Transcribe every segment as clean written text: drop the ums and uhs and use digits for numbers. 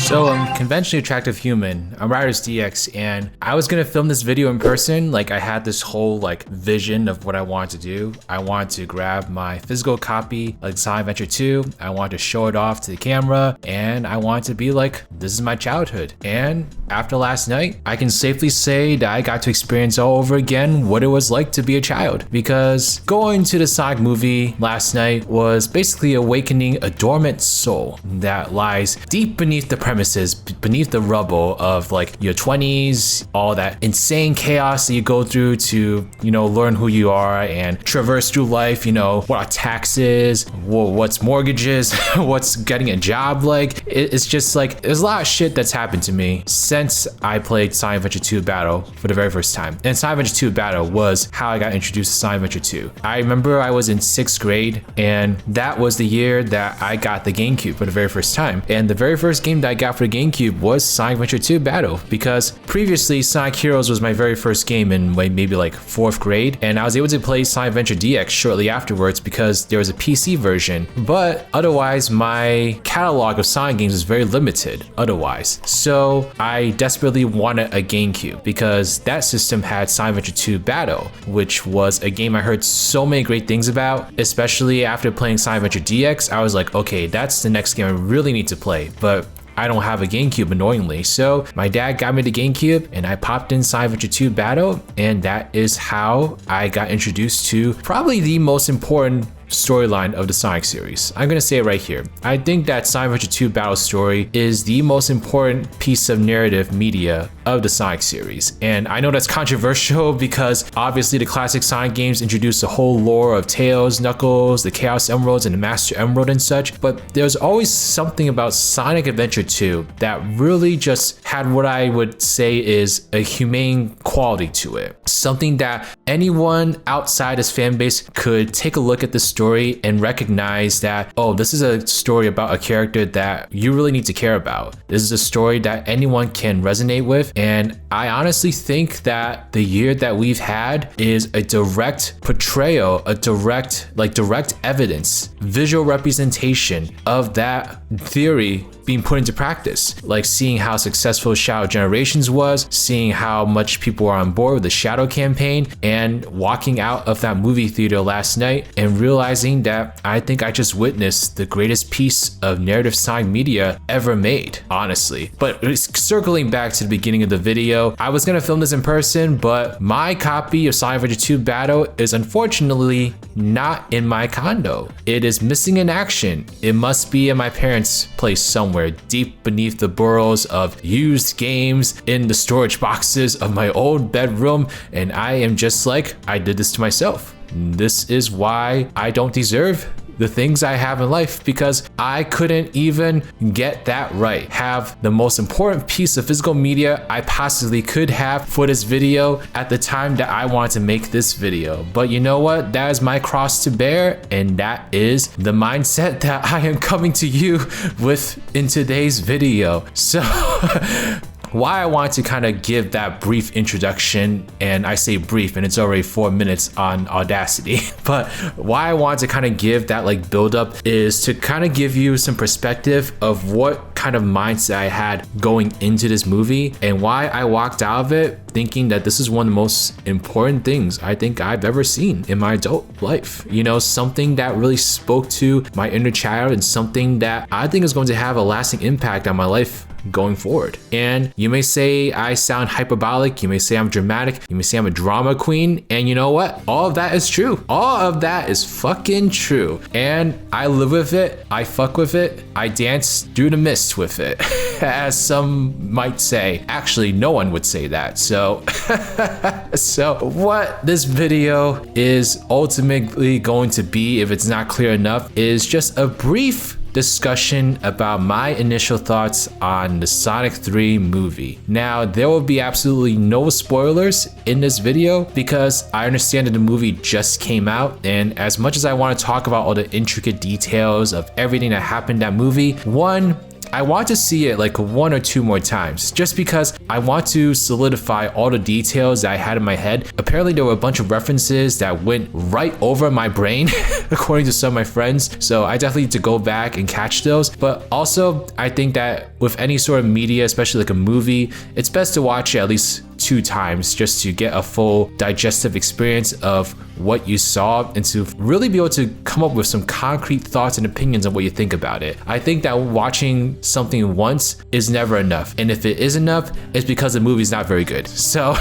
So I'm conventionally attractive human. I'm RidersDX, and I was gonna film this video in person. Like, I had this whole vision of what I wanted to do. I wanted to grab my physical copy of Sonic Adventure 2. I wanted to show it off to the camera, and I wanted to be like, this is my childhood. And after last night, I can safely say that I got to experience all over again what it was like to be a child. Because going to the Sonic movie last night was basically awakening a dormant soul that lies deep beneath the premises, beneath the rubble of your 20s, all that insane chaos that you go through to, learn who you are and traverse through life, what are taxes, what's mortgages, what's getting a job like. It's just there's a lot of shit that's happened to me since I played Sonic Adventure 2 Battle for the very first time. And Sonic Adventure 2 Battle was how I got introduced to Sonic Adventure 2. I remember I was in 6th grade, and that was the year that I got the GameCube for the very first time. And the very first game that I got for the GameCube was Sonic Adventure 2 Battle, because previously Sonic Heroes was my very first game in maybe 4th grade, and I was able to play Sonic Adventure DX shortly afterwards because there was a PC version. But otherwise, my catalog of Sonic games is very limited otherwise. So I desperately wanted a GameCube because that system had Sonic Adventure 2 Battle, which was a game I heard so many great things about, especially after playing Sonic Adventure DX. I was like, okay, that's the next game I really need to play. But I don't have a GameCube, annoyingly. So my dad got me the GameCube, and I popped in Sonic Adventure 2 Battle, and that is how I got introduced to probably the most important storyline of the Sonic series. I'm gonna say it right here. I think that Sonic Adventure 2 Battle story is the most important piece of narrative media of the Sonic series. And I know that's controversial because obviously the classic Sonic games introduced the whole lore of Tails, Knuckles, the Chaos Emeralds, and the Master Emerald and such, but there's always something about Sonic Adventure 2 that really just had what I would say is a humane quality to it. Something that anyone outside this fan base could take a look at the story and recognize that, oh, this is a story about a character that you really need to care about. This is a story that anyone can resonate with. And I honestly think that the year that we've had is a direct portrayal, a direct evidence, visual representation of that theory being put into practice. Like seeing how successful Shadow Generations was, seeing how much people are on board with the Shadow campaign, and walking out of that movie theater last night and realizing that I think I just witnessed the greatest piece of narrative Sonic media ever made, honestly. But circling back to the beginning of the video, I was gonna film this in person, but my copy of Sonic Adventure 2 Battle is unfortunately not in my condo. It is missing in action. It must be in my parents' place somewhere, deep beneath the burrows of used games in the storage boxes of my old bedroom, and I am just like, I did this to myself. This is why I don't deserve the things I have in life, because I couldn't even get that right. Have the most important piece of physical media I possibly could have for this video at the time that I wanted to make this video. But you know what? That is my cross to bear, and that is the mindset that I am coming to you with in today's video. So why I want to kind of give that brief introduction, and I say brief and it's already 4 minutes on Audacity, but why I want to kind of give that build up is to kind of give you some perspective of what kind of mindset I had going into this movie and why I walked out of it thinking that this is one of the most important things I think I've ever seen in my adult life. Something that really spoke to my inner child and something that I think is going to have a lasting impact on my life going forward. And you may say I sound hyperbolic, you may say I'm dramatic, you may say I'm a drama queen, and you know what? All of that is true. All of that is fucking true. And I live with it, I fuck with it, I dance through the mist with it, as some might say. Actually, no one would say that. So what this video is ultimately going to be, if it's not clear enough, is just a brief discussion about my initial thoughts on the Sonic 3 movie. Now, there will be absolutely no spoilers in this video because I understand that the movie just came out, and as much as I want to talk about all the intricate details of everything that happened in that movie, one, I want to see it like 1 or 2 more times, just because I want to solidify all the details that I had in my head. Apparently there were a bunch of references that went right over my brain, according to some of my friends. So I definitely need to go back and catch those. But also, I think that with any sort of media, especially like a movie, it's best to watch it at least 2 times just to get a full digestive experience of what you saw and to really be able to come up with some concrete thoughts and opinions on what you think about it. I think that watching something once is never enough, and if it is enough, it's because the movie's not very good. So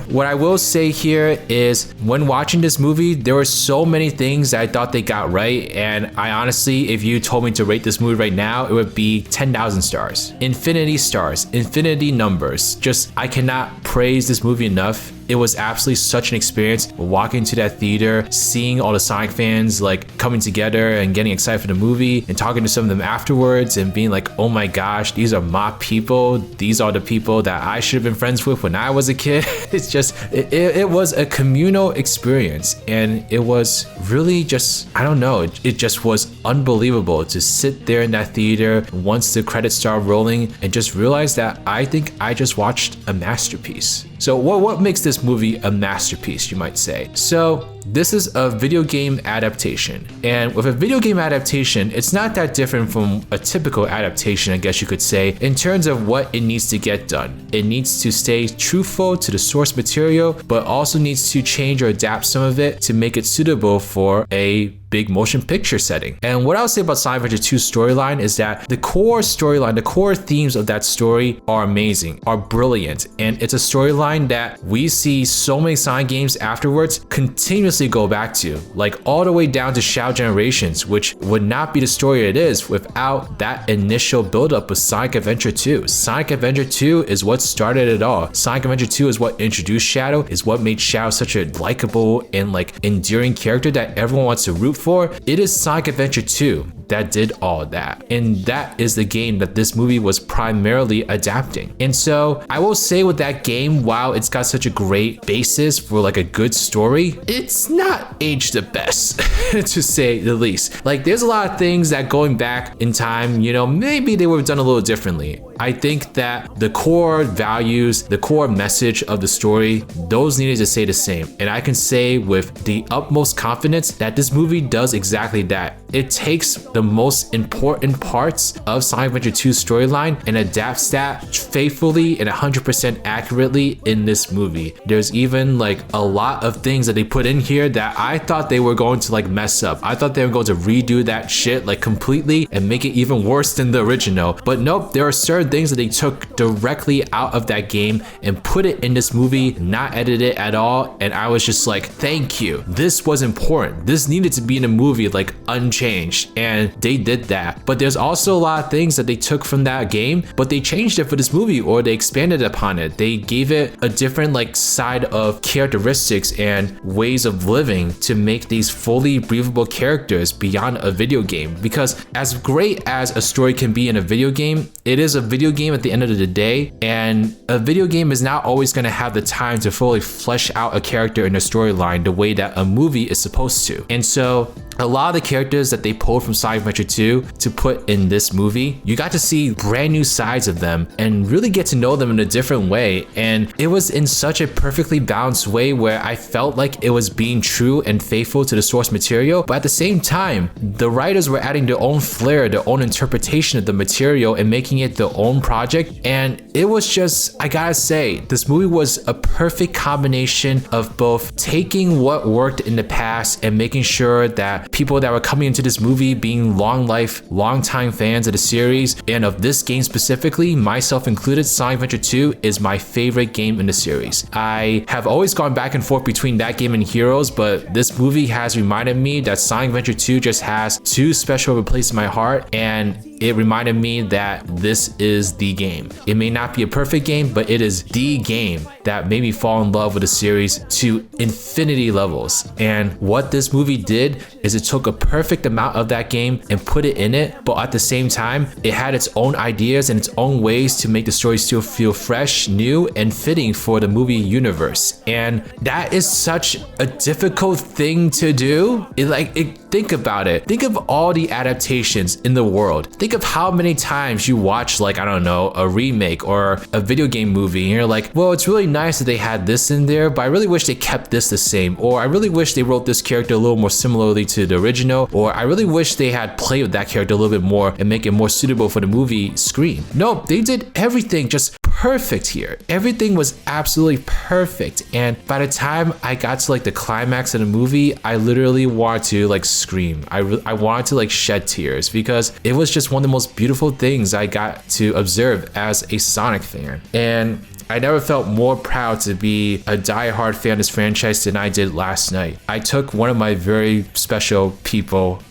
what I will say here is, when watching this movie, there were so many things that I thought they got right, and I honestly, if you told me to rate this movie right now, it would be 10,000 stars. Infinity stars, infinity numbers. Just, I cannot praise this movie enough. It was absolutely such an experience walking to that theater, seeing all the Sonic fans like coming together and getting excited for the movie, and talking to some of them afterwards and being like, oh my gosh, these are my people. These are the people that I should have been friends with when I was a kid. It's just, it was a communal experience, and it was really just, I don't know, it just was unbelievable to sit there in that theater once the credits started rolling and just realize that I think I just watched a masterpiece. So what makes this movie a masterpiece, you might say? So this is a video game adaptation. And with a video game adaptation, it's not that different from a typical adaptation, I guess you could say, in terms of what it needs to get done. It needs to stay truthful to the source material, but also needs to change or adapt some of it to make it suitable for a big motion picture setting. And what I'll say about Sonic Adventure 2's storyline is that the core storyline, the core themes of that story are amazing, are brilliant, and it's a storyline that we see so many Sonic games afterwards continuously go back to, like all the way down to Shadow Generations, which would not be the story it is without that initial buildup with Sonic Adventure 2. Sonic Adventure 2 is what started it all. Sonic Adventure 2 is what introduced Shadow, is what made Shadow such a likable and like endearing character that everyone wants to root for. It is Sonic Adventure 2 that did all that, and that is the game that this movie was primarily adapting. And so I will say with that game, while it's got such a great basis for like a good story, it's not aged the best to say the least. Like, there's a lot of things that going back in time, you know, maybe they would have done a little differently. I think that the core values, the core message of the story, those needed to stay the same. And I can say with the utmost confidence that this movie does exactly that. It takes the most important parts of Sonic Adventure 2's storyline and adapts that faithfully and 100% accurately in this movie. There's even like a lot of things that they put in here that I thought they were going to like mess up. I thought they were going to redo that shit like completely and make it even worse than the original. But nope, there are certain things that they took directly out of that game and put it in this movie, not edit it at all. And I was just like, thank you. This was important. This needed to be in a movie like unchanged, and they did that. But there's also a lot of things that they took from that game, but they changed it for this movie, or they expanded upon it. They gave it a different like side of characteristics and ways of living to make these fully breathable characters beyond a video game. Because as great as a story can be in a video game, it is a video game at the end of the day, and a video game is not always going to have the time to fully flesh out a character in a storyline the way that a movie is supposed to. And so a lot of the characters that they pulled from Sonic Adventure 2 to put in this movie, you got to see brand new sides of them and really get to know them in a different way. And it was in such a perfectly balanced way where I felt like it was being true and faithful to the source material, but at the same time, the writers were adding their own flair, their own interpretation of the material and making it their own project. And it was just, I gotta say, this movie was a perfect combination of both taking what worked in the past and making sure that people that were coming into this movie being long time fans of the series and of this game specifically, myself included, Sonic Adventure 2 is my favorite game in the series. I have always gone back and forth between that game and Heroes, but this movie has reminded me that Sonic Adventure 2 just has too special of a place in my heart, and it reminded me that this is the game. It may not be a perfect game, but it is the game that made me fall in love with the series to infinity levels. And what this movie did is it took a perfect amount of that game and put it in it, but at the same time, it had its own ideas and its own ways to make the story still feel fresh, new, and fitting for the movie universe. And that is such a difficult thing to do. Think about it. Think of all the adaptations in the world. Think think of how many times you watch, like, I don't know, a remake or a video game movie, and you're like, well, it's really nice that they had this in there, but I really wish they kept this the same, or I really wish they wrote this character a little more similarly to the original, or I really wish they had played with that character a little bit more and make it more suitable for the movie screen. No, they did everything just perfect here. Everything was absolutely perfect, and by the time I got to like the climax of the movie, I literally wanted to like scream. I wanted to like shed tears because it was just one of the most beautiful things I got to observe as a Sonic fan. And I never felt more proud to be a diehard fan of this franchise than I did last night. I took one of my very special people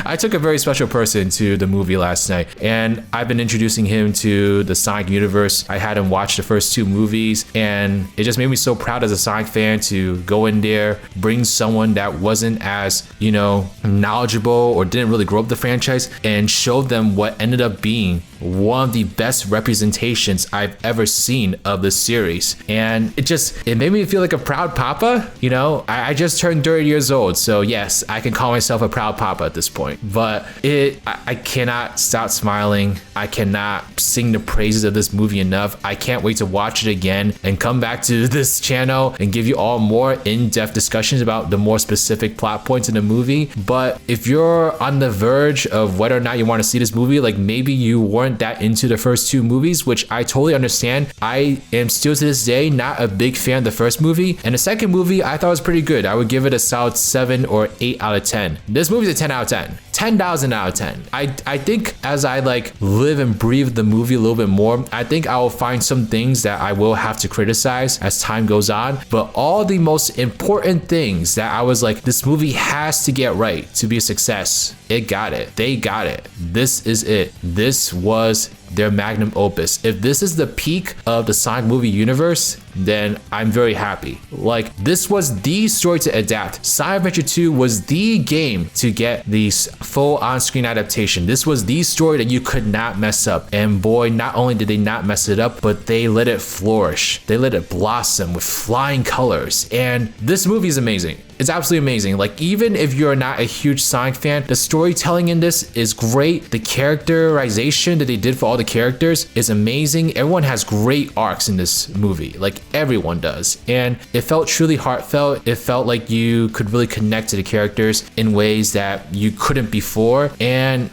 I took a very special person to the movie last night, and I've been introducing him to the Sonic universe. I had him watch the first 2 movies, and it just made me so proud as a Sonic fan to go in there, bring someone that wasn't as, you know, knowledgeable or didn't really grow up the franchise, and show them what ended up being one of the best representations I've ever seen of the series. And it made me feel like a proud papa. You know, I just turned 30 years old, so yes, I can call myself a proud papa at this point. But I cannot stop smiling. I cannot sing the praises of this movie enough. I can't wait to watch it again and come back to this channel and give you all more in-depth discussions about the more specific plot points in the movie. But if you're on the verge of whether or not you want to see this movie, like maybe you weren't that into the first 2 movies, which I totally understand. I am still to this day not a big fan of the first movie, and the second movie I thought was pretty good. I would give it a solid 7 or 8 out of 10. This movie's a 10 out of 10. 10,000 out of 10. I think as I like live and breathe the movie a little bit more, I think I will find some things that I will have to criticize as time goes on, but all the most important things that I was like, this movie has to get right to be a success, it got it. They got it. This is it. This was their magnum opus. If this is the peak of the Sonic movie universe, then I'm very happy. Like, this was the story to adapt. Sonic Adventure 2 was the game to get the full on-screen adaptation. This was the story that you could not mess up. And boy, not only did they not mess it up, but they let it flourish. They let it blossom with flying colors. And this movie is amazing. It's absolutely amazing. Like, even if you're not a huge Sonic fan, the storytelling in this is great. The characterization that they did for all the characters is amazing. Everyone has great arcs in this movie. Like, everyone does. And it felt truly heartfelt. It felt like you could really connect to the characters in ways that you couldn't before. And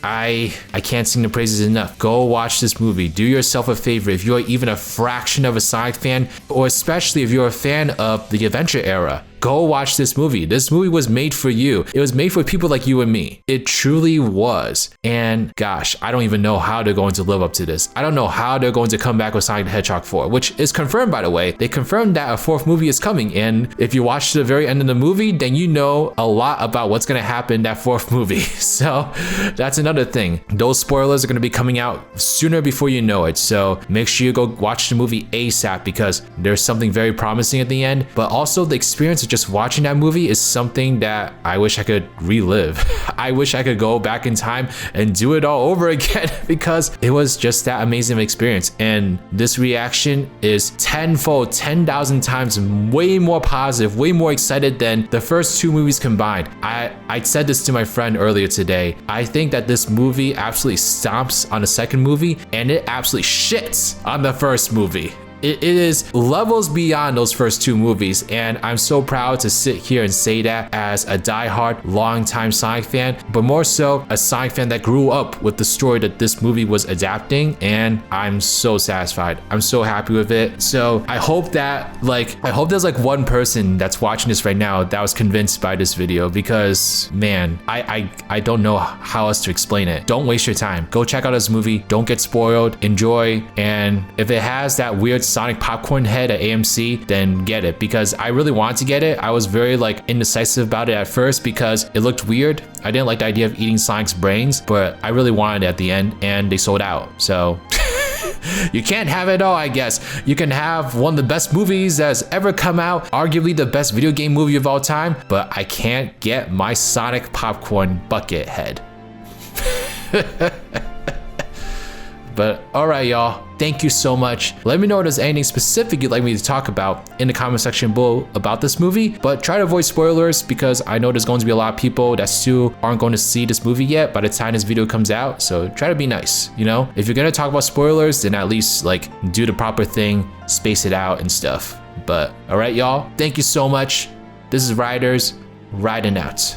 I can't sing the praises enough. Go watch this movie. Do yourself a favor. If you're even a fraction of a Sonic fan, or especially if you're a fan of the Adventure era, go watch this movie. This movie was made for you. It was made for people like you and me. It truly was. And gosh, I don't even know how they're going to live up to this. I don't know how they're going to come back with Sonic the Hedgehog 4, which is confirmed, by the way. They confirmed that a 4th movie is coming. And if you watch to the very end of the movie, then you know a lot about what's going to happen in that 4th movie. So that's another thing. Those spoilers are going to be coming out sooner before you know it. So make sure you go watch the movie ASAP, because there's something very promising at the end. But also the experience of just watching that movie is something that I wish I could relive. I wish I could go back in time and do it all over again, because it was just that amazing experience. And this reaction is tenfold, 10,000 times way more positive, way more excited than the first 2 movies combined. I said this to my friend earlier today. I think that this movie absolutely stomps on the second movie, and it absolutely shits on the first movie. It is levels beyond those first 2 movies, and I'm so proud to sit here and say that as a diehard, longtime Sonic fan, but more so a Sonic fan that grew up with the story that this movie was adapting, and I'm so satisfied. I'm so happy with it. So I hope that, I hope there's like one person that's watching this right now that was convinced by this video, because man, I don't know how else to explain it. Don't waste your time. Go check out this movie. Don't get spoiled. Enjoy. And if it has that weird Sonic popcorn head at AMC, then get it, because I really wanted to get it. I was very indecisive about it at first because it looked weird. I didn't like the idea of eating Sonic's brains, but I really wanted it at the end, and they sold out. So you can't have it all, I guess. You can have one of the best movies that's ever come out, arguably the best video game movie of all time, but I can't get my Sonic popcorn bucket head. But all right, y'all, thank you so much. Let me know if there's anything specific you'd like me to talk about in the comment section below about this movie, but try to avoid spoilers because I know there's going to be a lot of people that still aren't going to see this movie yet by the time this video comes out. So try to be nice, you know? If you're gonna talk about spoilers, then at least like do the proper thing, space it out and stuff. But all right, y'all, thank you so much. This is Riders, riding out.